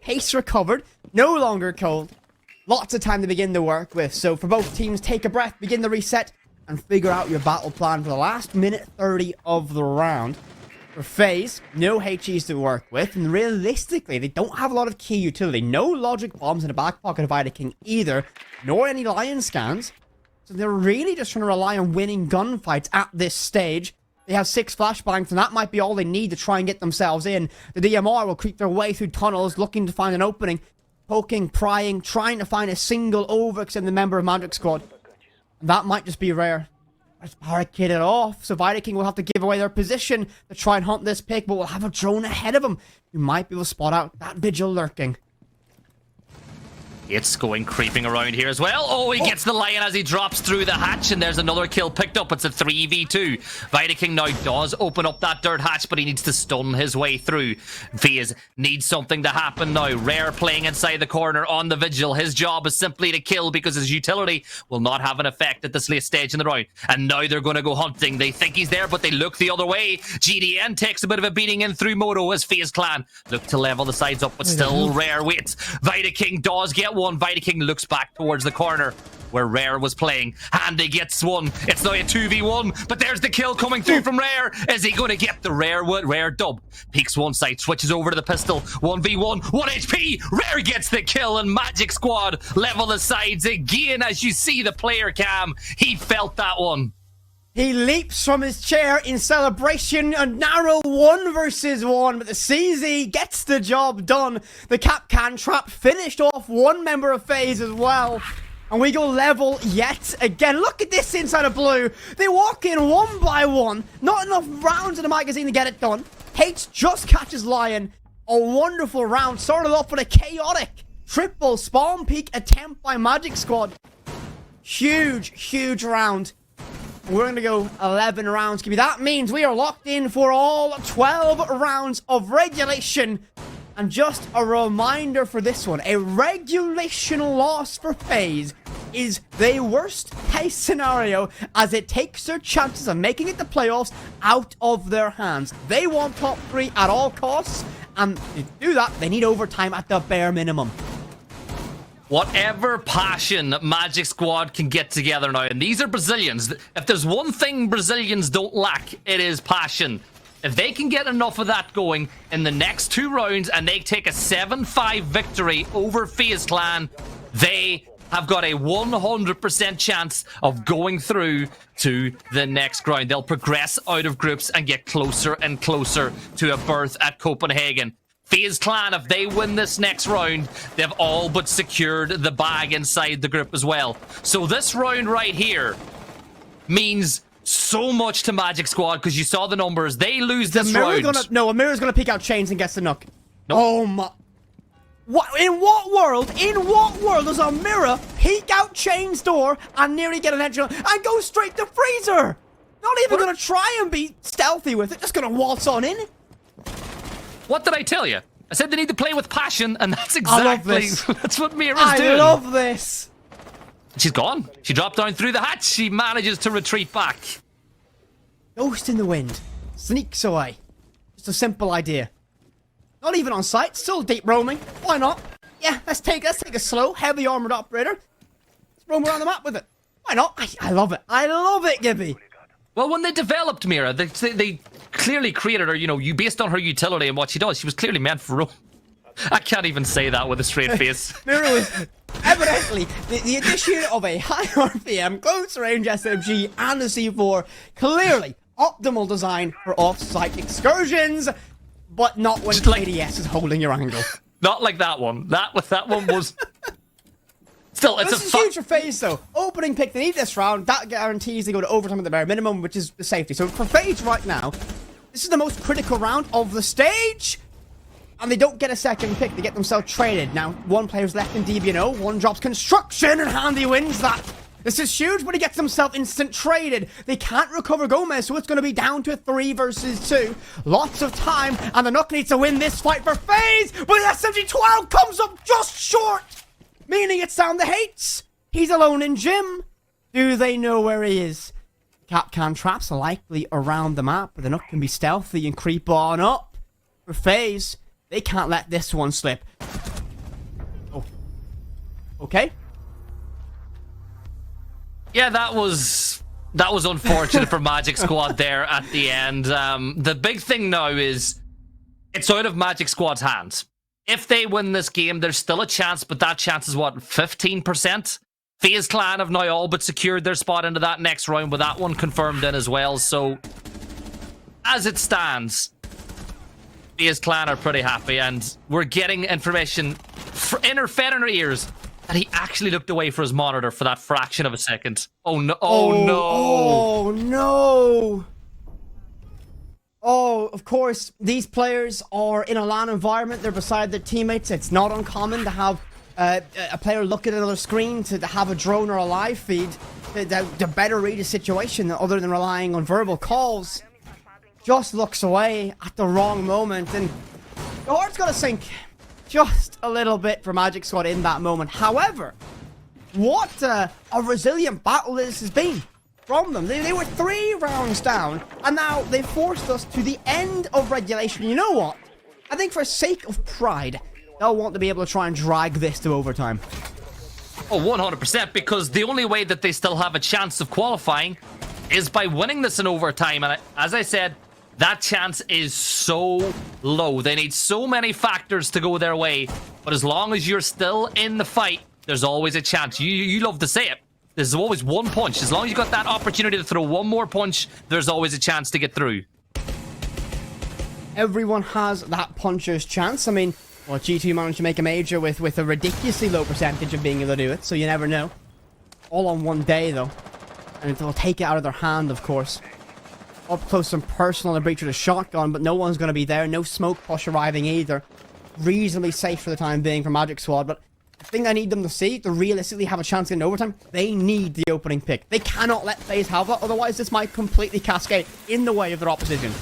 Pace recovered, no longer cold. Lots of time to begin the work with. So for both teams, take a breath, begin the reset, and figure out your battle plan for the last minute 30 of the round. For FaZe, no HEs to work with, and realistically, they don't have a lot of key utility. No logic bombs in the back pocket of King either, nor any lion scans. So they're really just trying to rely on winning gunfights at this stage. They have 6 flashbangs, and that might be all they need to try and get themselves in. The DMR will creep their way through tunnels, looking to find an opening. Poking, prying, trying to find a single overextended member of Magic Squad. And that might just be rare. Let's barricade it off, so King will have to give away their position to try and hunt this pick, but we'll have a drone ahead of him. You might be able to spot out that Vigil lurking. It's going creeping around here as well. Oh, he gets the lion as he drops through the hatch, and there's another kill picked up. It's a 3v2. King now does open up that dirt hatch, but he needs to stun his way through. FaZe needs something to happen now. Rare playing inside the corner on the Vigil. His job is simply to kill because his utility will not have an effect at this late stage in the round. And now they're going to go hunting. They think he's there, but they look the other way. GDN takes a bit of a beating in through Moto as FaZe clan look to level the sides up, but still Rare waits. King does get one. King looks back towards the corner where Rare was playing. Handy gets one. It's now a 2v1, but there's the kill coming through from Rare. Is he going to get the Rare dub? Peeks one side, switches over to the pistol. 1v1, 1 HP. Rare gets the kill, and Magic Squad level the sides again. As you see the player cam, he felt that one. He leaps from his chair in celebration. A narrow 1 versus 1, but the CZ gets the job done. The cap can trap finished off one member of FaZe as well. And we go level yet again. Look at this inside of blue. They walk in 1 by 1. Not enough rounds in the magazine to get it done. H just catches Lion. A wonderful round. Started off with a chaotic triple spawn peak attempt by Magic Squad. Huge round. We're going to go 11 rounds. That means we are locked in for all 12 rounds of regulation. And just a reminder for this one, a regulation loss for FaZe is the worst case scenario, as it takes their chances of making it to playoffs out of their hands. They want top 3 at all costs, and to do that, they need overtime at the bare minimum. Whatever passion Magic Squad can get together now, and these are Brazilians. If there's one thing Brazilians don't lack, it is passion. If they can get enough of that going in the next 2 rounds and they take a 7-5 victory over FaZe clan, they have got a 100% chance of going through to the next round. They'll progress out of groups and get closer and closer to a berth at Copenhagen. FaZe clan, if they win this next round, they've all but secured the bag inside the group as well. So this round right here means so much to Magic Squad, because you saw the numbers. They lose this round. Amir's gonna peek out chains and gets the knock. Nope. Oh my. What? In what world does Amira peek out chain's door and nearly get an entry and go straight to freezer? Not even gonna try and be stealthy with it, just gonna waltz on in. What did I tell you? I said they need to play with passion, and that's exactly that's what Mira's doing. I love this. She's gone. She dropped down through the hatch. She manages to retreat back. Ghost in the wind. Sneaks away. Just a simple idea. Not even on site. Still deep roaming. Why not? Yeah, let's take a slow, heavy armored operator. Let's roam around the map with it. Why not? I love it. I love it, Gibby. Well, when they developed Mira, they clearly created her, you based on her utility and what she does. She was clearly meant for roam. I can't even say that with a straight face. Mira was evidently the addition of a high RPM, close range SMG and a C4. Clearly optimal design for off-site excursions, but not when KDS is holding your angle. Not like that one. That one was... Still, it's this is huge for FaZe, though. Opening pick, they need this round. That guarantees they go to overtime at the bare minimum, which is the safety. So for FaZe right now, this is the most critical round of the stage. And they don't get a second pick. They get themselves traded. Now, one player's left in DBNO. One drops construction, and Handy wins that. This is huge, but he gets himself instant traded. They can't recover Gomez, so it's going to be down to a 3 versus 2. Lots of time, and the Nook needs to win this fight for FaZe, but the SMG-12 comes up just short, meaning it's down to Hates. He's alone in gym. Do they know where he is? Capcan traps are likely around the map, but the Nook can be stealthy and creep on up. For FaZe, they can't let this one slip. Oh. Okay. Yeah, that was unfortunate for Magic Squad there at the end. The big thing now is it's out of Magic Squad's hands. If they win this game, there's still a chance, but that chance is what, 15%? FaZe Clan have now all but secured their spot into that next round with that one confirmed in as well. So, as it stands, FaZe Clan are pretty happy, and we're getting information fed in our ears that he actually looked away for his monitor for that fraction of a second. Oh no! Oh no! Oh no! Oh, of course, these players are in a LAN environment. They're beside their teammates. It's not uncommon to have a player look at another screen, to have a drone or a live feed, to better read a situation other than relying on verbal calls. Just looks away at the wrong moment, and your heart's gotta sink just a little bit for Magic Squad in that moment. However, what a resilient battle this has been from them. They were 3 rounds down, and now they've forced us to the end of regulation. You know what? I think for sake of pride, they'll want to be able to try and drag this to overtime. Oh, 100%, because the only way that they still have a chance of qualifying is by winning this in overtime. And as I said, that chance is so low. They need so many factors to go their way. But as long as you're still in the fight, there's always a chance. You love to say it. There's always one punch. As long as you got that opportunity to throw one more punch, there's always a chance to get through. Everyone has that puncher's chance. I mean, well, G2 managed to make a major with a ridiculously low percentage of being able to do it, so you never know. All on one day, though. And they'll take it out of their hand, of course. Up close and personal, a breach with a shotgun, but no one's going to be there. No smoke push arriving either. Reasonably safe for the time being for Magic Squad, but the thing I need them to see, to realistically have a chance in overtime, they need the opening pick. They cannot let FaZe have that, otherwise this might completely cascade in the way of their opposition.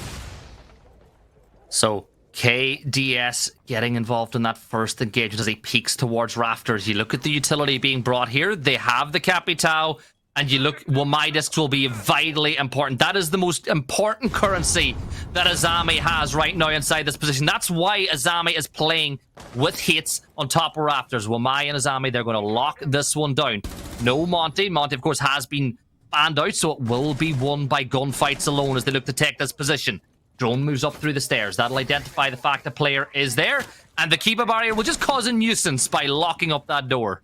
So, KDS getting involved in that first engagement as he peeks towards Rafters. You look at the utility being brought here. They have the Capitao. And you look, well, my discs will be vitally important. That is the most important currency that Azami has right now inside this position. That's why Azami is playing with hits on top of Rafters. Wamai and Azami, they're going to lock this one down. No Monty. Monty, of course, has been banned out, so it will be won by gunfights alone as they look to take this position. Drone moves up through the stairs. That'll identify the fact the player is there. And the Kiba barrier will just cause a nuisance by locking up that door.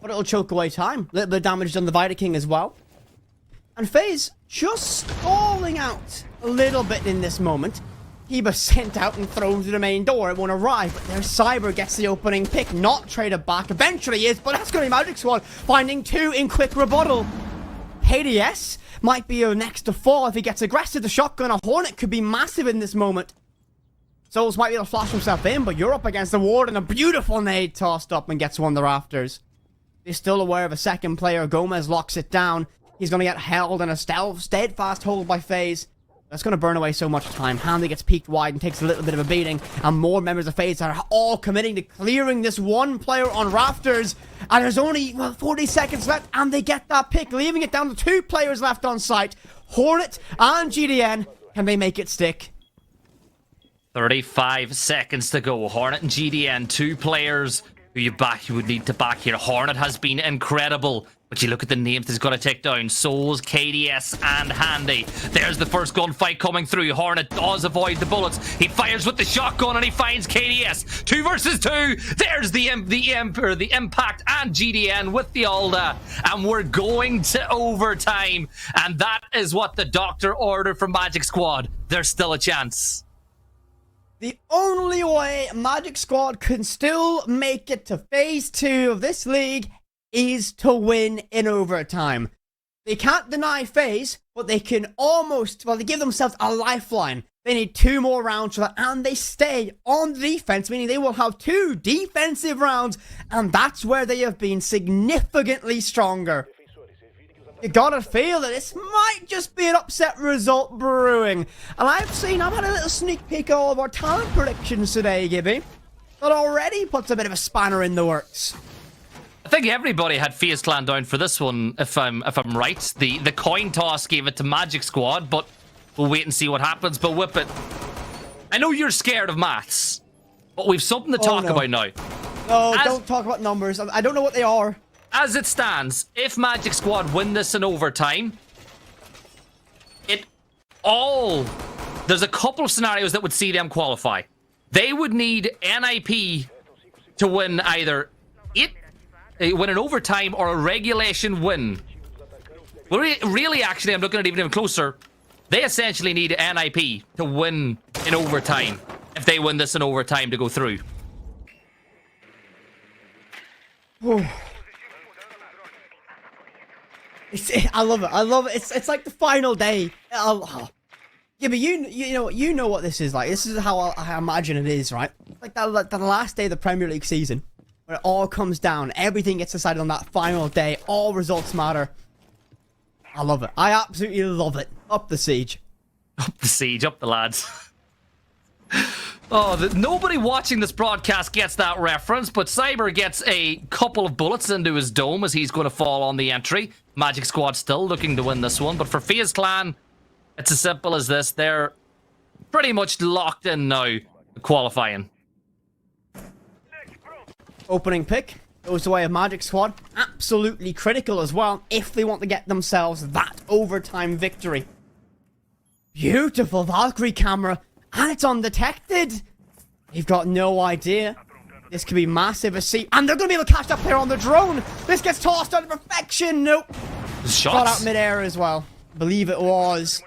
But it'll choke away time. A little bit of damage done the Vita King as well. And FaZe just stalling out a little bit in this moment. Kiba sent out and thrown through the main door. It won't arrive, but their Cyber gets the opening pick. Not traded back. Eventually is, but that's going to be Magic Squad finding 2 in quick rebuttal. KDS might be next to fall if he gets aggressive. The shotgun, a Hornet could be massive in this moment. Souls might be able to flash himself in, but you're up against the ward, and a beautiful nade tossed up and gets one of the Rafters. He's still aware of a second player. Gomez locks it down. He's going to get held in a steadfast hold by FaZe. That's going to burn away so much time. Handy gets peeked wide and takes a little bit of a beating. And more members of FaZe are all committing to clearing this one player on Rafters. And there's only, well, 40 seconds left. And they get that pick, leaving it down to 2 players left on site. Hornet and GDN. Can they make it stick? 35 seconds to go. Hornet and GDN, 2 players who you would need to back here. Hornet has been incredible, but you look at the names he's got to take down. Souls, KDS, and Handy. There's the first gunfight coming through. Hornet does avoid the bullets. He fires with the shotgun and he finds KDS. 2 versus 2. There's the Impact and GDN with the Alda. And we're going to overtime. And that is what the doctor ordered from Magic Squad. There's still a chance. The only way Magic Squad can still make it to Phase 2 of this league is to win in overtime. They can't deny FaZe, but they can almost, well, they give themselves a lifeline They need 2 more rounds for that, and they stay on defense, meaning they will have 2 defensive rounds, and that's where they have been significantly stronger. You gotta feel that this might just be an upset result brewing. And I've had a little sneak peek at all of our talent predictions today, Gibby. That already puts a bit of a spanner in the works. I think everybody had FaZe Clan down for this one, if I'm right. The coin toss gave it to Magic Squad, but we'll wait and see what happens. But Whip It, I know you're scared of maths, but we've something to talk about now. No, don't talk about numbers. I don't know what they are. As it stands, if Magic Squad win this in overtime, there's a couple of scenarios that would see them qualify. They would need NIP to win either win an overtime or a regulation win. Well, really, actually, I'm looking at it even closer. They essentially need NIP to win in overtime if they win this in overtime to go through. I love it. I love it. It's like the final day. Yeah, but you know what this is like. This is how I imagine it is, right? Like the last day of the Premier League season, where it all comes down, everything gets decided on that final day. All results matter. I love it. I absolutely love it. Up the siege. Up the siege. Up the lads. Nobody watching this broadcast gets that reference, but Cyber gets a couple of bullets into his dome as he's going to fall on the entry. Magic Squad still looking to win this one, but for FaZe Clan, it's as simple as this. They're pretty much locked in now, qualifying. Opening pick goes the way of Magic Squad. Absolutely critical as well if they want to get themselves that overtime victory. Beautiful Valkyrie camera. And it's undetected. You've got no idea. This could be massive. And they're going to be able to catch that player on the drone. This gets tossed out of perfection. Nope. Shots. Got out midair as well. Believe it was.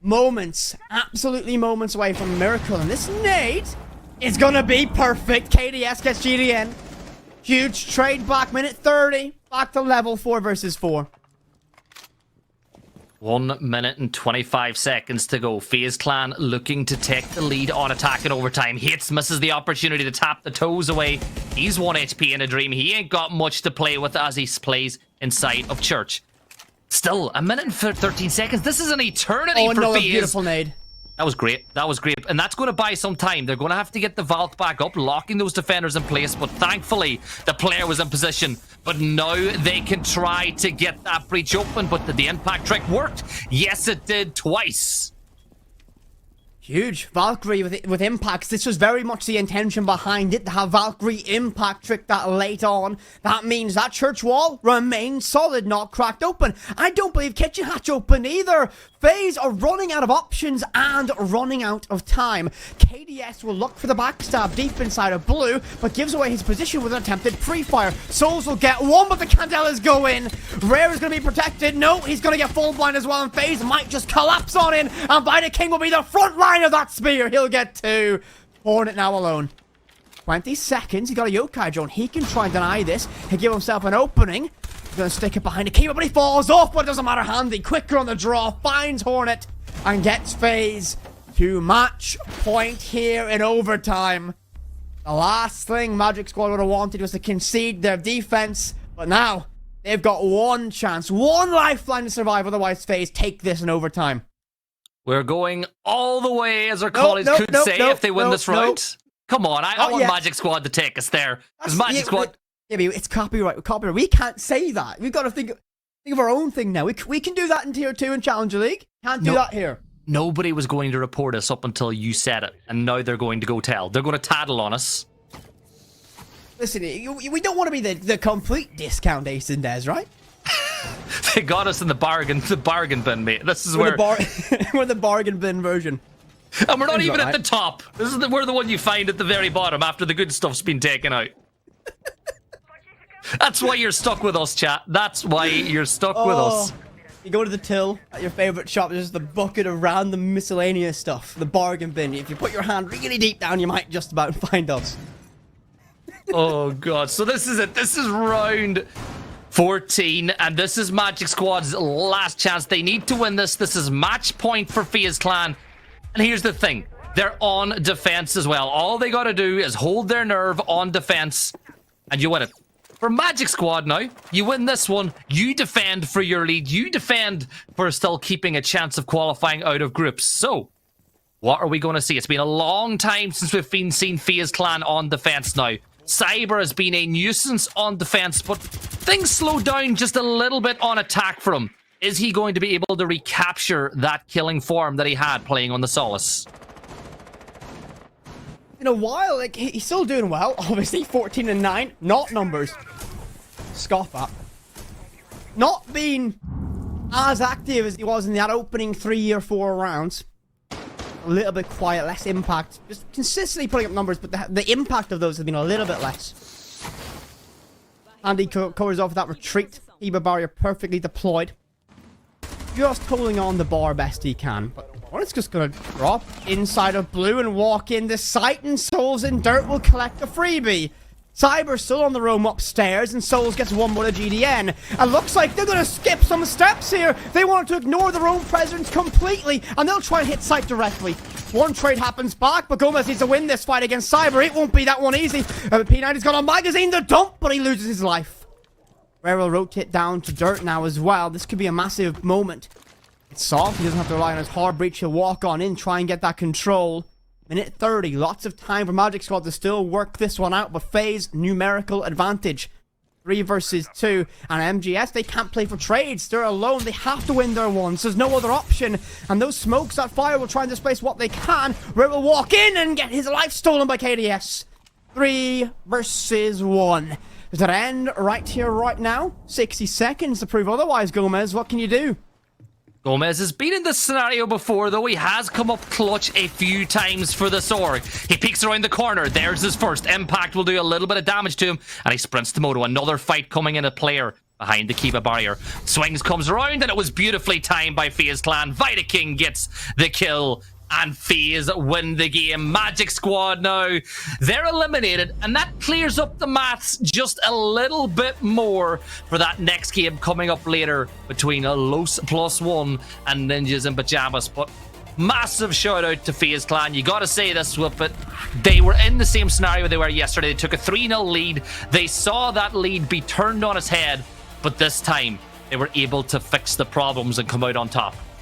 Moments. Absolutely moments away from a miracle. And this nade is going to be perfect. KDS gets GDN. Huge trade back. Minute 30. Back to level 4 versus 4. 1 minute and 25 seconds to go. FaZe Clan looking to take the lead on attack in overtime. Hits, misses the opportunity to tap the toes away. He's 1 HP in a dream. He ain't got much to play with as he plays inside of Church. Still, 1 minute and 13 seconds. This is an eternity for another FaZe. Beautiful nade. That was great. That was great. And that's going to buy some time. They're going to have to get the vault back up, locking those defenders in place. But thankfully, the player was in position. But now they can try to get that breach open. But did the impact trick worked? Yes, it did twice. Huge. Valkyrie with impacts. This was very much the intention behind it, to have Valkyrie impact trick that late on. That means that church wall remains solid, not cracked open. I don't believe kitchen hatch open either. FaZe are running out of options and running out of time. KDS will look for the backstab deep inside of blue, but gives away his position with an attempted pre-fire. Souls will get one, but the Candelas go in. Rare is going to be protected. No, he's going to get full blind as well, and FaZe might just collapse on in, and Vita King will be the front line of that spear. He'll get 2. Hornet now alone. 20 seconds. He got a yokai drone. He can try and deny this. He'll give himself an opening. He's going to stick it behind the keeper, but he falls off, but it doesn't matter. Handy. Quicker on the draw. Finds Hornet and gets FaZe to match point here in overtime. The last thing Magic Squad would have wanted was to concede their defense, but now they've got one chance, one lifeline to survive. Otherwise, FaZe take this in overtime. We're going all the way, as our colleagues could say, if they win this round. Come on, I want Magic Squad to take us there. Because Magic Squad... Yeah, but it's copyright. We can't say that. We've got to think of our own thing now. We can do that in Tier 2 and Challenger League. Can't do that here. Nobody was going to report us up until you said it. And now they're going to go tell. They're going to tattle on us. Listen, we don't want to be the complete discount Ace and Des, right? They got us in the bargain bin, mate. This is where... we're the bargain bin version. And we're not even at the top. We're the one you find at the very bottom after the good stuff's been taken out. That's why you're stuck with us, chat. That's why you're stuck with us. You go to the till at your favorite shop, there's just the bucket of random miscellaneous stuff. The bargain bin. If you put your hand really deep down, you might just about find us. Oh, God. So this is it. This is round 14, and this is Magic Squad's last chance. They need to win this. This is match point for FaZe Clan. And here's the thing. They're on defense as well. All they got to do is hold their nerve on defense, and you win it. For Magic Squad now, you win this one. You defend for your lead. You defend for still keeping a chance of qualifying out of groups. So, what are we going to see? It's been a long time since we've seen FaZe Clan on defense now. Cyber has been a nuisance on defense, but things slow down just a little bit on attack for him. Is he going to be able to recapture that killing form that he had playing on the Solace? In a while, like, he's still doing well. Obviously, 14 and 9, not numbers. Scoff at. Not being as active as he was in that opening 3 or 4 rounds. A little bit quiet, less impact. Just consistently putting up numbers, but the impact of those has been a little bit less. Andy covers off that retreat. Eba barrier perfectly deployed. Just holding on the bar best he can, but it's just gonna drop inside of blue and walk into sight, and Souls in dirt will collect a freebie. Cyber still on the roam upstairs, and Souls gets one more to GDN. And looks like they're gonna skip some steps here. They want to ignore the roam presence completely, and they'll try and hit sight directly. One trade happens back, but Gomez needs to win this fight against Cyber. It won't be that one easy. P90's got a magazine to dump, but he loses his life. Rare will rotate down to dirt now as well. This could be a massive moment. It's soft. He doesn't have to rely on his hard breach. He'll walk on in, try and get that control. Minute 30. Lots of time for Magic Squad to still work this one out, but FaZe numerical advantage. 3 versus 2. And MGS, they can't play for trades. They're alone. They have to win their ones. There's no other option. And those smokes, that fire will try and displace what they can. Rare will walk in and get his life stolen by KDS. 3 versus 1. Does it end right here, right now? 60 seconds to prove otherwise, Gomez. What can you do? Gomez has been in this scenario before, though. He has come up clutch a few times for the Sorg. He peeks around the corner. There's his first. Impact will do a little bit of damage to him, and he sprints to Moto. Another fight coming in, a player behind the Kiba barrier. Swings, comes around, and it was beautifully timed by FaZe Clan. Vita King gets the kill, and FaZe win the game. Magic Squad now, they're eliminated, and that clears up the maths just a little bit more for that next game coming up later between Los +1 and Ninjas in Pajamas. But massive shout out to FaZe Clan. You gotta say this, Whippet. They were in the same scenario they were yesterday. They took a 3-0 lead. They saw that lead be turned on its head, but this time they were able to fix the problems and come out on top.